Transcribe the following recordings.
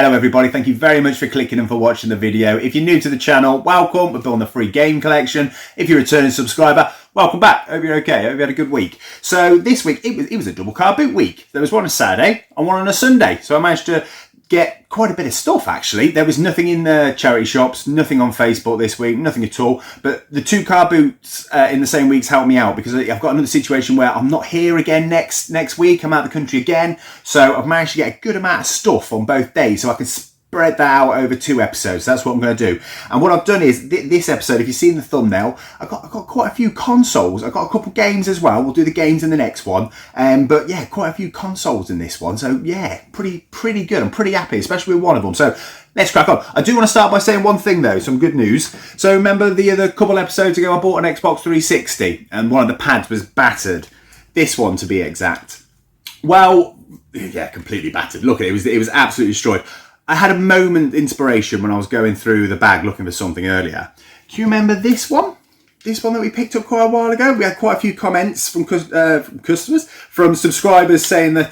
Hello everybody, thank you very much for clicking and for watching the video. If you're new to the channel, welcome. We're building the free game collection. If you're a returning subscriber, welcome back. Hope you're okay. Hope you had a good week. So this week, it was a double car boot week. There was one on a Saturday and one on a Sunday. So I managed to get quite a bit of stuff actually. There was nothing in the charity shops, nothing on Facebook this week, nothing at all. But the two car boots in the same weeks helped me out because I've got another situation where I'm not here again next week. I'm out of the country again. So I've managed to get a good amount of stuff on both days so I can spread that out over 2 episodes. That's what I'm going to do. And what I've done is this episode, if you've seen the thumbnail, I've got quite a few consoles. I've got a couple games as well. We'll do the games in the next one. But yeah, quite a few consoles in this one. So yeah, pretty good. I'm pretty happy, especially with one of them. So let's crack on. I do want to start by saying one thing though, some good news. So remember the other couple episodes ago, I bought an Xbox 360 and one of the pads was battered. This one to be exact. Well, yeah, completely battered. Look at it. It was absolutely destroyed. I had a moment inspiration when I was going through the bag looking for something earlier. Do you remember this one? This one that we picked up quite a while ago? We had quite a few comments from customers, from subscribers saying that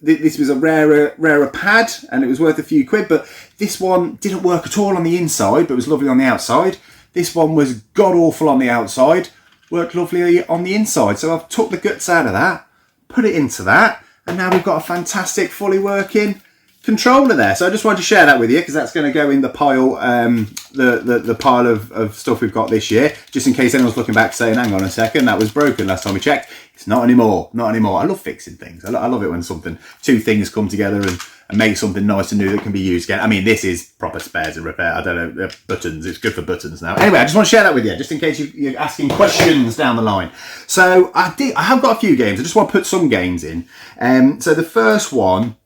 this was a rarer pad and it was worth a few quid, but this one didn't work at all on the inside, but was lovely on the outside. This one was god-awful on the outside, worked lovely on the inside. So I've took the guts out of that, put it into that, and now we've got a fantastic, fully working controller there. So I just wanted to share that with you because that's going to go in the pile, the pile of stuff we've got this year, just in case anyone's looking back saying, hang on a second, that was broken last time we checked. It's not anymore, not anymore. I love fixing things. I love it when two things come together and make something nice and new that can be used again. I mean, this is proper spares and repair. I don't know, buttons. It's good for buttons now. Anyway, I just want to share that with you, just in case you're asking questions down the line. So I have got a few games. I just want to put some games in. So the first one,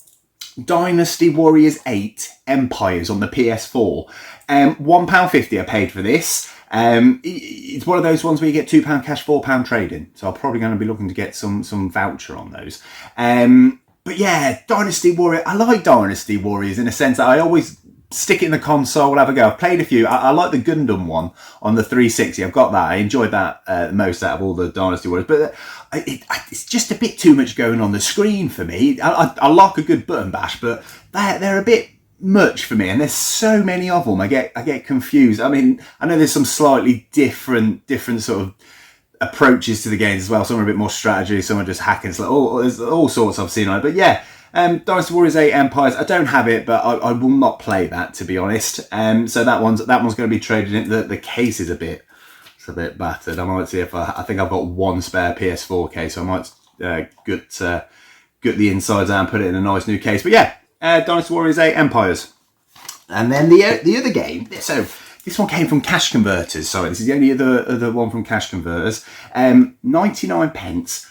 Dynasty Warriors 8 Empires on the PS4. £1.50 I paid for this. It's one of those ones where you get £2 cash, £4 trading. So I'm probably going to be looking to get some voucher on those. But yeah, Dynasty Warrior. I like Dynasty Warriors in a sense that I always stick it in the console, have a go. I've played a few. I like the Gundam one on the 360. I've got that. I enjoyed that most out of all the Dynasty Warriors. But it's just a bit too much going on the screen for me. I like a good button bash, but they're a bit much for me. And there's so many of them. I get confused. I mean, I know there's some slightly different sort of approaches to the games as well. Some are a bit more strategy. Some are just hacking. It's like there's all sorts I've seen on it. But yeah. Dynasty Warriors 8 Empires. I don't have it, but I will not play that, to be honest. So that one's going to be traded in. The case is a bit battered. I might see if I think I've got one spare PS4 case, so I might gut the insides out and put it in a nice new case. But yeah, Dynasty Warriors 8 Empires. And then the other game. So this one came from Cash Converters. Sorry, this is the only other one from Cash Converters. 99p.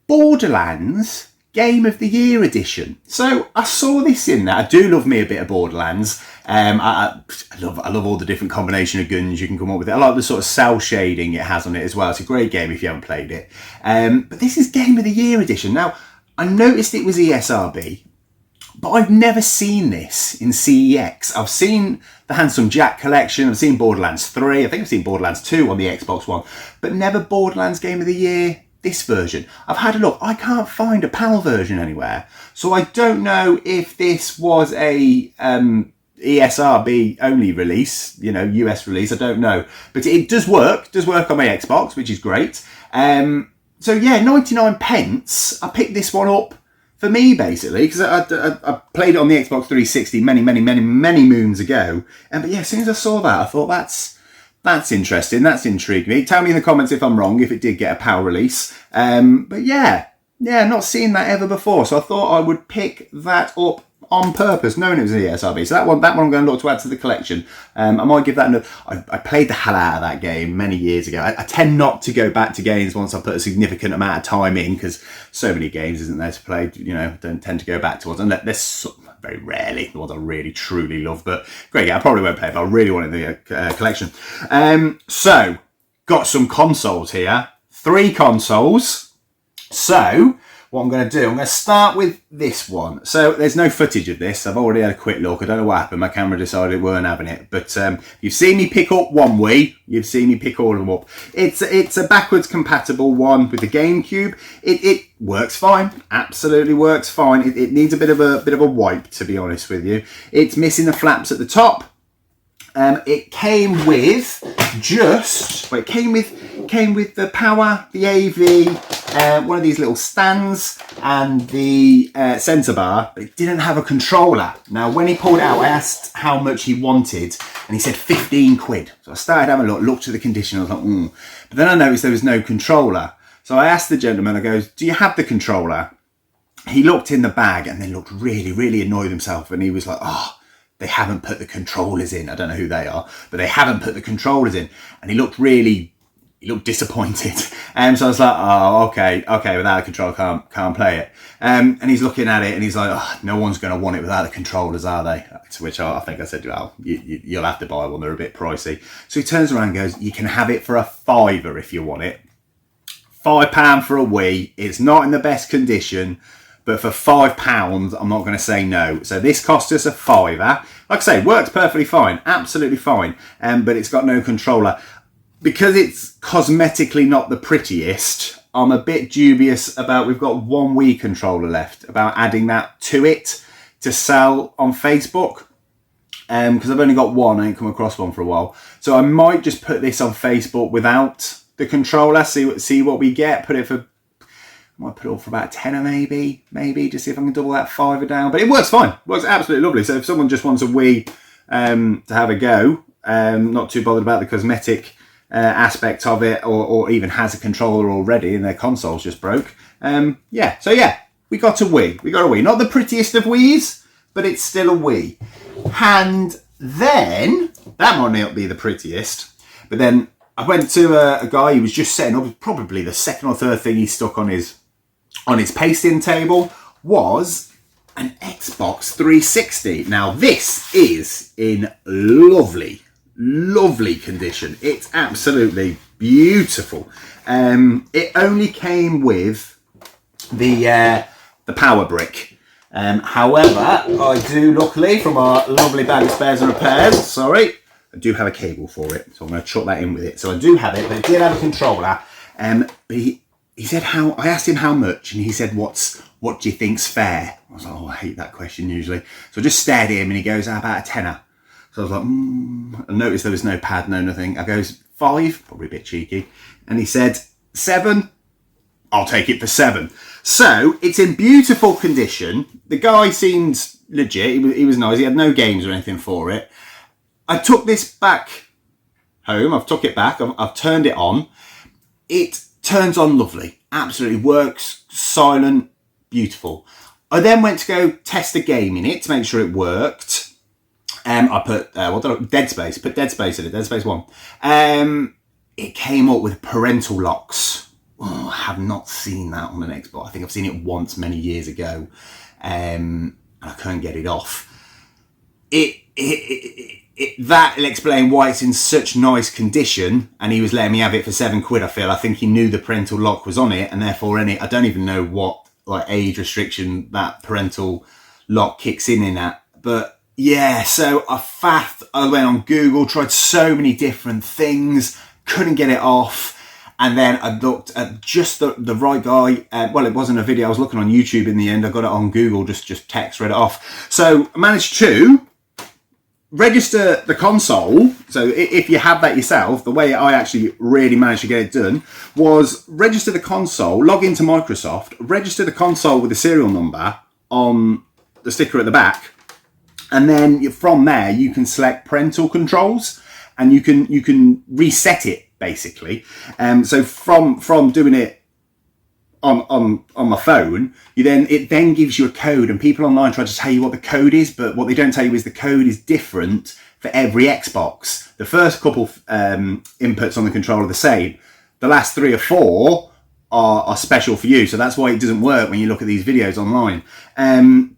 Borderlands Game of the Year edition. So I saw this in there. I do love me a bit of Borderlands. I love all the different combination of guns you can come up with. I like the sort of cell shading it has on it as well. It's a great game if you haven't played it. But this is Game of the Year edition. Now, I noticed it was ESRB, but I've never seen this in CEX. I've seen the Handsome Jack collection. I've seen Borderlands 3. I think I've seen Borderlands 2 on the Xbox One, but never Borderlands Game of the Year. This version. I've had a look. I can't find a PAL version anywhere. So I don't know if this was a ESRB only release, US release. I don't know. But it does work. It does work on my Xbox, which is great. So yeah, 99p. I picked this one up for me, basically, because I played it on the Xbox 360 many moons ago. But yeah, as soon as I saw that, I thought that's interesting. That's intrigued me. Tell me in the comments if I'm wrong, if it did get a PAL release. But yeah, not seen that ever before. So I thought I would pick that up on purpose, knowing it was an ESRB. So that one I'm going to look to add to the collection. I might give that another. I played the hell out of that game many years ago. I tend not to go back to games once I put a significant amount of time in, because so many games isn't there to play. Don't tend to go back to ones, and there's very rarely the ones I really truly love. But great game. I probably won't play if I really wanted the collection. So got some consoles here. 3 consoles. So what I'm going to do, I'm going to start with this one. So there's no footage of this. I've already had a quick look. I don't know what happened. My camera decided it weren't having it. But you've seen me pick up one Wii. You've seen me pick all of them up. It's a backwards compatible one with the GameCube. It works fine. Absolutely works fine. It needs a bit of a wipe, to be honest with you. It's missing the flaps at the top. It came with came with the power, the AV, one of these little stands, and the sensor bar, but it didn't have a controller. Now, when he pulled it out, I asked how much he wanted, and he said 15 quid. So I started having a look, looked at the condition, I was like, But then I noticed there was no controller. So I asked the gentleman, I goes, do you have the controller? He looked in the bag and then looked really, really annoyed himself, and he was like, they haven't put the controllers in. I don't know who they are, but they haven't put the controllers in. And he looked disappointed. So I was like, okay, without a controller, can't play it. And he's looking at it and he's like, no one's going to want it without the controllers, are they? To which I think I said, well, you'll have to buy one. They're a bit pricey. So he turns around and goes, you can have it for £5 if you want it. £5 for a Wii. It's not in the best condition, but for £5, I'm not going to say no. So this cost us £5. Like I say, works perfectly fine, absolutely fine. But it's got no controller. Because it's cosmetically not the prettiest, I'm a bit dubious about, we've got one Wii controller left, about adding that to it to sell on Facebook. Because I've only got one, I ain't come across one for a while. So I might just put this on Facebook without the controller, see what we get, I might put it all for about £10 maybe, just see if I can double that £5 down. But it works fine, works absolutely lovely. So if someone just wants a Wii to have a go, not too bothered about the cosmetic aspect of it, or even has a controller already and their console's just broke, we got a Wii. Not the prettiest of Wiis, but it's still a Wii. And then, that might not be the prettiest, but then I went to a guy who was just setting up, probably the second or third thing he stuck on his pasting table was an Xbox 360. Now this is in lovely condition. It's absolutely beautiful. It only came with the power brick. However, I do, luckily, from our lovely bag of spares and repairs, I do have a cable for it, so I'm going to chuck that in with it. So I do have it, but it did have a controller. But he said I asked him how much, and he said, what do you think's fair? I was like, I hate that question usually. So I just stared at him, and he goes, how about a tenner? So I was like, I noticed there was no pad, no nothing. I goes, 5, probably a bit cheeky. And he said, 7, I'll take it for 7. So it's in beautiful condition. The guy seemed legit. He was nice. He had no games or anything for it. I took this back home. I've took it back. I've turned it on. It turns on lovely. Absolutely works. Silent. Beautiful. I then went to go test a game in it to make sure it worked. I put Dead Space. Put Dead Space in it. Dead Space 1. It came up with parental locks. I have not seen that on an Xbox. I think I've seen it once many years ago. I couldn't get it off. That'll explain why it's in such nice condition, and he was letting me have it for £7. I think he knew the parental lock was on it, and therefore I don't even know what age restriction that parental lock kicks in at. But yeah, so I went on Google, tried so many different things, couldn't get it off. And then I looked at just the right guy. It wasn't a video. I was looking on YouTube in the end. I got it on Google, just text, read it off. So I managed to register the console. So if you have that yourself, the way I actually really managed to get it done was register the console, log into Microsoft, register the console with the serial number on the sticker at the back. And then from there, you can select parental controls and you can reset it. Basically, so from doing it on my phone, it then gives you a code, and people online try to tell you what the code is, but what they don't tell you is the code is different for every Xbox. The first couple inputs on the controller are the same. The last 3 or 4 are special for you, so that's why it doesn't work when you look at these videos online.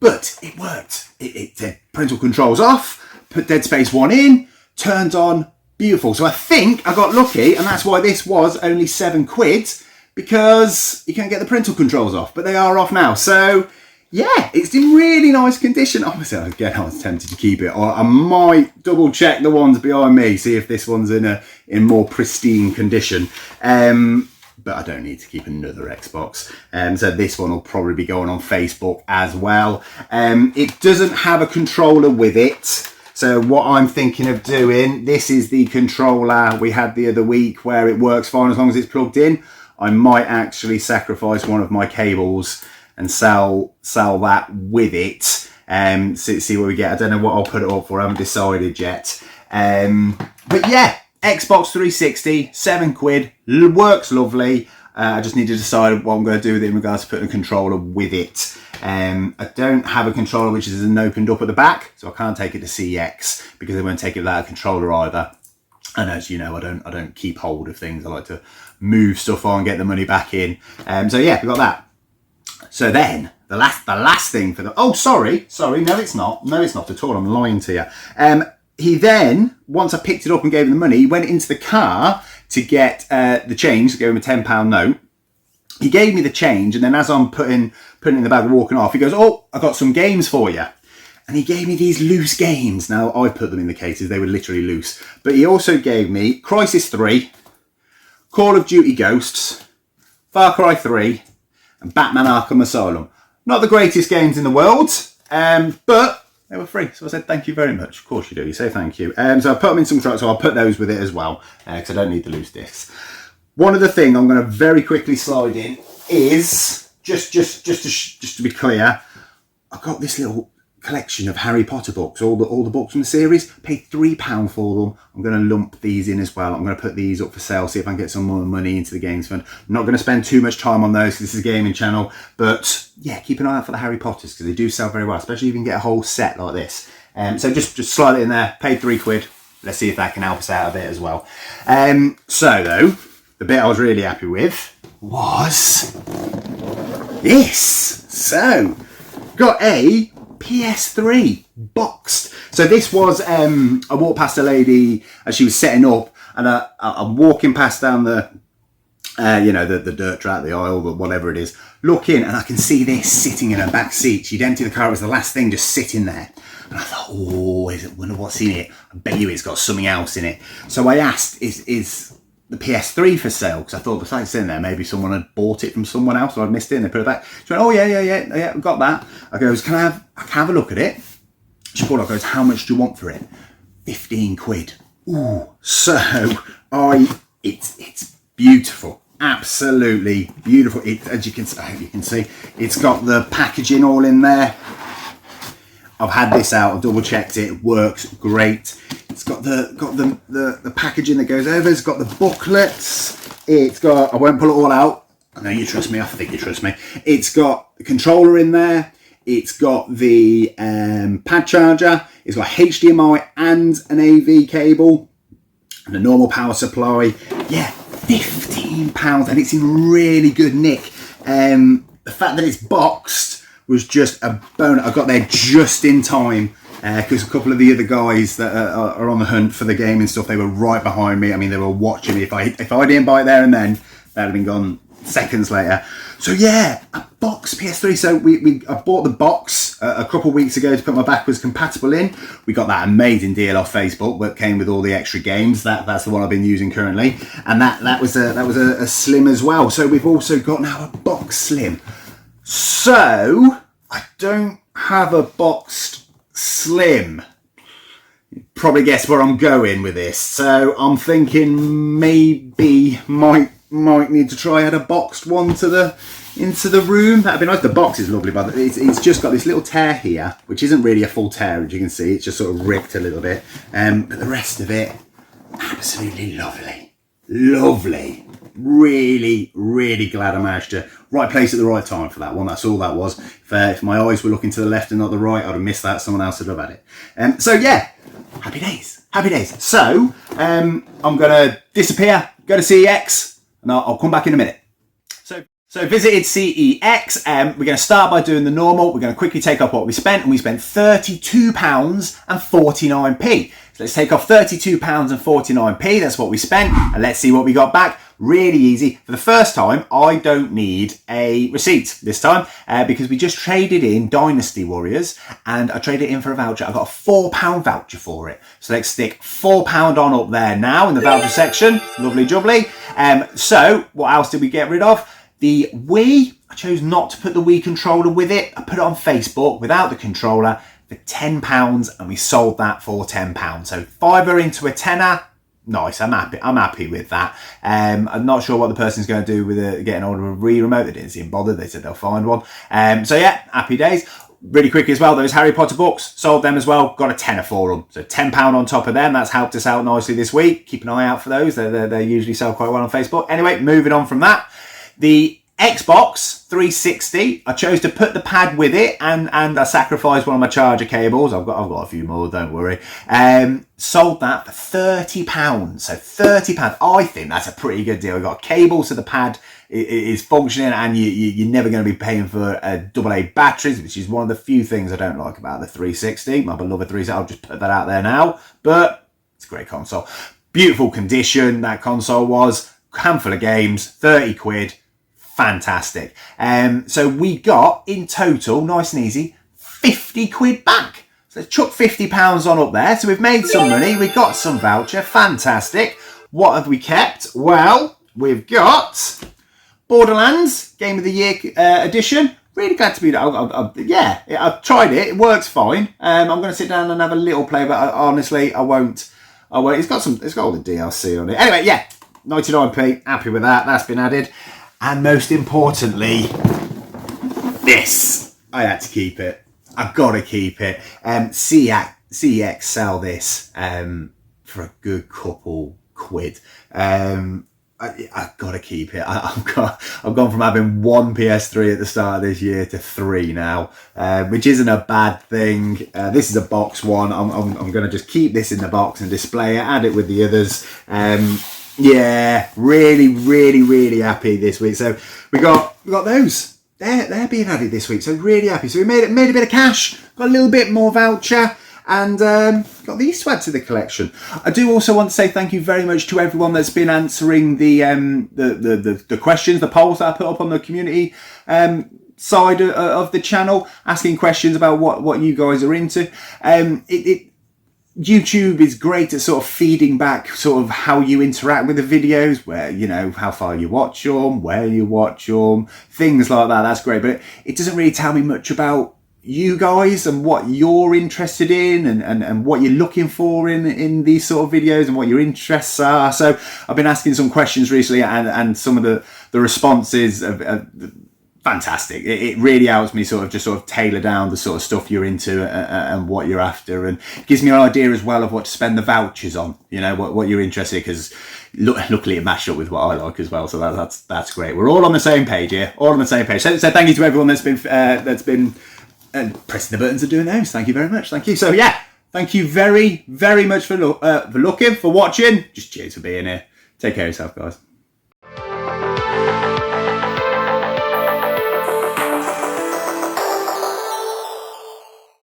But it worked. It said parental controls off, put Dead Space 1 in, turned on. Beautiful. So I think I got lucky, and that's why this was only £7, because you can't get the parental controls off, but they are off now. So yeah, it's in really nice condition. Obviously, again, I was tempted to keep it, or I might double check the ones behind me, see if this one's in more pristine condition. But I don't need to keep another Xbox. So this one will probably be going on Facebook as well. It doesn't have a controller with it. So what I'm thinking of doing, this is the controller we had the other week where it works fine as long as it's plugged in. I might actually sacrifice one of my cables and sell that with it. See what we get. I don't know what I'll put it up for. I haven't decided yet. But yeah, Xbox 360, £7, works lovely. I just need to decide what I'm going to do with it in regards to putting a controller with it. I don't have a controller which isn't opened up at the back, so I can't take it to CEX because they won't take it without a controller either. And as you know, I don't keep hold of things. I like to move stuff on, get the money back in. So yeah, we got that. So then the last thing for the sorry, no it's not at all. I'm lying to you. He then, once I picked it up and gave him the money, he went into the car to get the change, to give him a £10 note. He gave me the change, and then as I'm putting it in the bag and walking off, he goes, "Oh, I got some games for you." And he gave me these loose games. Now, I put them in the cases, they were literally loose. But he also gave me Crisis 3, Call of Duty Ghosts, Far Cry 3, and Batman Arkham Asylum. Not the greatest games in the world, but they were free. So I said, thank you very much. Of course you do. You say thank you. So I put them in some trucks, so I'll put those with it as well, because I don't need the loose discs. One other thing I'm going to very quickly slide in is, just to be clear, I got this little collection of Harry Potter books, all the books from the series. Paid £3 for them. I'm going to lump these in as well. I'm going to put these up for sale, see if I can get some more money into the games fund. I'm not going to spend too much time on those, this is a gaming channel, but yeah, keep an eye out for the Harry Potters because they do sell very well, especially if you can get a whole set like this. So just slide it in there. Paid £3. Let's see if that can help us out a bit as well. So though, the bit I was really happy with was this. So got a PS3 boxed. So this was, I walked past a lady as she was setting up, and I'm walking past down the dirt track, the aisle, whatever it is, looking, and I can see this sitting in her back seat. She'd emptied the car, it was the last thing just sitting there. And I thought, wonder what's in it. I bet you it's got something else in it. So I asked, is the PS3 for sale? Because I thought the site's in there, maybe someone had bought it from someone else or I'd missed it and they put it back. She went, oh yeah, we've got that. I goes, I can have a look at it. She pulled up, goes, how much do you want for it? £15. Ooh. So it's beautiful. Absolutely beautiful. As you can see, I hope you can see, it's got the packaging all in there. I've had this out, I've double checked it, it works great. It's got the packaging that goes over, it's got the booklets, it's got, I won't pull it all out, I know you trust me, I think you trust me. It's got the controller in there, it's got the pad charger, it's got HDMI and an AV cable, and a normal power supply. Yeah, £15, and it's in really good nick. The fact that it's boxed was just a bonus. I got there just in time because a couple of the other guys that are on the hunt for the game and stuff, they were right behind me. I mean, they were watching me. If I didn't buy it there and then, that'd have been gone seconds later. So yeah, a box PS3. So I bought the box a couple of weeks ago to put my backwards compatible in. We got that amazing deal off Facebook that came with all the extra games. That's the one I've been using currently, and that was a slim as well. So we've also got now a box slim. So I don't have a boxed slim. You probably guess where I'm going with this. So I'm thinking maybe might need to try add a boxed one into the room. That'd be nice. The box is lovely, but it's just got this little tear here, which isn't really a full tear, as you can see. It's just sort of ripped a little bit. But the rest of it, absolutely lovely. Lovely. Really, really glad I managed to right place at the right time for that one. That's all that was. If my eyes were looking to the left and not the right, I'd have missed that. Someone else would have had it. So yeah, happy days. So I'm gonna disappear, go to CEX, and I'll come back in a minute. So visited CEX. We're going to start by doing the normal. We're going to quickly take off what we spent, and we spent £32.49. So let's take off £32.49. That's what we spent, and let's see what we got back. Really easy. For the first time, I don't need a receipt this time because we just traded in Dynasty Warriors and I traded it in for a voucher. I got a £4 voucher for it. So let's stick £4 on up there now in the voucher section. Lovely jubbly. So what else did we get rid of? The Wii. I chose not to put the Wii controller with it. I put it on Facebook without the controller for £10 and we sold that for £10. So fiver into a tenner. Nice, I'm happy with that. I'm not sure what the person's going to do with getting hold of a Wii remote. They didn't seem bothered. They said they'll find one. So yeah, happy days. Really quick as well, those Harry Potter books, sold them as well, got a tenner for them. So £10 on top of them, that's helped us out nicely this week. Keep an eye out for those, they usually sell quite well on Facebook. Anyway, moving on from that. The Xbox 360, I chose to put the pad with it and I sacrificed one of my charger cables. I've got a few more, don't worry. Sold that for £30. So £30, I think that's a pretty good deal. We've got cables so the pad is functioning and you're never going to be paying for AA batteries, which is one of the few things I don't like about the 360. My beloved 360, I'll just put that out there now. But it's a great console. Beautiful condition that console was. Handful of games, 30 quid. Fantastic. So we got in total, nice and easy, 50 quid back. So chuck £50 on up there. So we've made some money. We've got some voucher. Fantastic. What have we kept? Well, we've got Borderlands Game of the Year edition. Really glad to be there. Yeah, I've tried it. It works fine. I'm going to sit down and have a little play, but honestly, I won't. It's got all the DLC on it. Anyway, yeah, 99p. Happy with that. That's been added. And most importantly, this. I had to keep it. I've got to keep it. CEX sell this for a good couple quid. I've got to keep it. I've gone from having one PS3 at the start of this year to 3 now, which isn't a bad thing. This is a box one. I'm going to just keep this in the box and display it, add it with the others. Yeah, really happy this week. So we got those. They're being added this week. So really happy. So we made a bit of cash, got a little bit more voucher, and got these to add to the collection. I do also want to say thank you very much to everyone that's been answering the questions, the polls that I put up on the community side of the channel, asking questions about what you guys are into. YouTube is great at sort of feeding back sort of how you interact with the videos, where, you know, how far you watch them, where you watch them, things like that. That's great, but it doesn't really tell me much about you guys and what you're interested in and what you're looking for in these sort of videos and what your interests are. So I've been asking some questions recently and some of the responses are fantastic. It really helps me sort of tailor down the sort of stuff you're into and what you're after, and gives me an idea as well of what to spend the vouchers on, you know, what you're interested in, because luckily it matched up with what I like as well. So that's great. We're all on the same page here, all on the same page. So thank you to everyone that's been pressing the buttons and doing those. Thank you very much. Thank you. So yeah, thank you very much for watching. Just cheers for being here. Take care of yourself, guys.